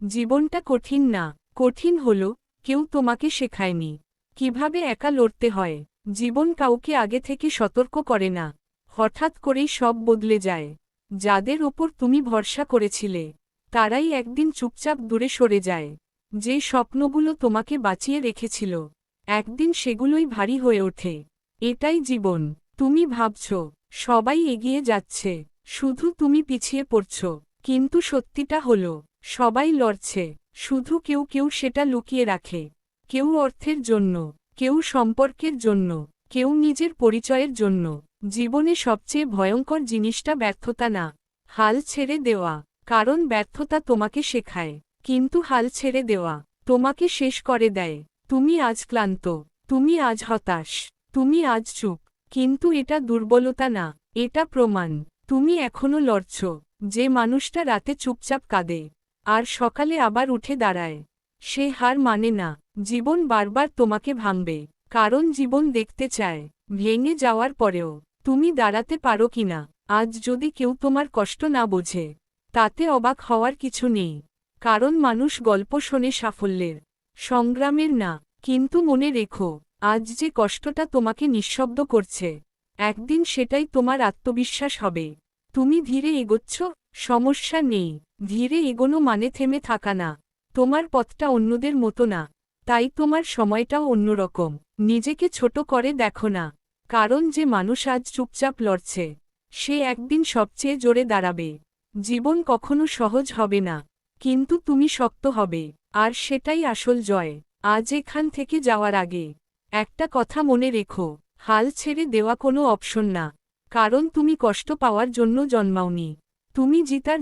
জীবনটা কঠিন না, কঠিন হলো কেউ তোমাকে শেখায়নি কিভাবে একা লড়তে হয়। জীবন কাউকে আগে থেকে সতর্ক করে না, হঠাৎ করেই সব বদলে যায়। যাদের ওপর তুমি ভরসা করেছিলে তারাই একদিন চুপচাপ দূরে সরে যায়। যে স্বপ্নগুলো তোমাকে বাঁচিয়ে রেখেছিল একদিন সেগুলোই ভারী হয়ে ওঠে। এটাই জীবন। তুমি ভাবছ সবাই এগিয়ে যাচ্ছে, শুধু তুমি পিছিয়ে পড়ছ। কিন্তু সত্যিটা হলো সবাই লড়ছে, শুধু কেউ কেউ সেটা লুকিয়ে রাখে। কেউ অর্থের জন্য, কেউ সম্পর্কের জন্য, কেউ নিজের পরিচয়ের জন্য। জীবনে সবচেয়ে ভয়ঙ্কর জিনিসটা ব্যর্থতা না, হাল ছেড়ে দেওয়া। কারণ ব্যর্থতা তোমাকে শেখায়, কিন্তু হাল ছেড়ে দেওয়া তোমাকে শেষ করে দেয়। তুমি আজ ক্লান্ত, তুমি আজ হতাশ, তুমি আজ চুপ, কিন্তু এটা দুর্বলতা না, এটা প্রমাণ তুমি এখনো লড়ছ। যে মানুষটা রাতে চুপচাপ কাঁদে আর সকালে আবার উঠে দাঁড়ায়, সে হার মানে না। জীবন বারবার তোমাকে ভাঙবে, কারণ জীবন দেখতে চায় ভেঙে যাওয়ার পরেও তুমি দাঁড়াতে পারো কিনা। আজ যদি কেউ তোমার কষ্ট না বোঝে তাতে অবাক হওয়ার কিছু নেই, কারণ মানুষ গল্প শোনে সাফল্যের, সংগ্রামের না। কিন্তু মনে রেখো, আজ যে কষ্টটা তোমাকে নিঃশব্দ করছে একদিন সেটাই তোমার আত্মবিশ্বাস হবে। তুমি ধীরে এগোচ্ছ, সমস্যা নেই, ধীরে এগোনো মানে থেমে থাকা না। তোমার পথটা অন্যদের মতো না, তাই তোমার সময়টাও অন্যরকম। নিজেকে ছোট করে দেখো না, কারণ যে মানুষ আজ চুপচাপ লড়ছে সে একদিন সবচেয়ে জোরে দাঁড়াবে। জীবন কখনো সহজ হবে না, কিন্তু তুমি শক্ত হবে, আর সেটাই আসল জয়। আজ এখান থেকে যাওয়ার আগে একটা কথা মনে রেখো, হাল ছেড়ে দেওয়া কোনো অপশন না, কারণ তুমি কষ্ট পাওয়ার জন্য জন্মাওনি, তুমি জিতার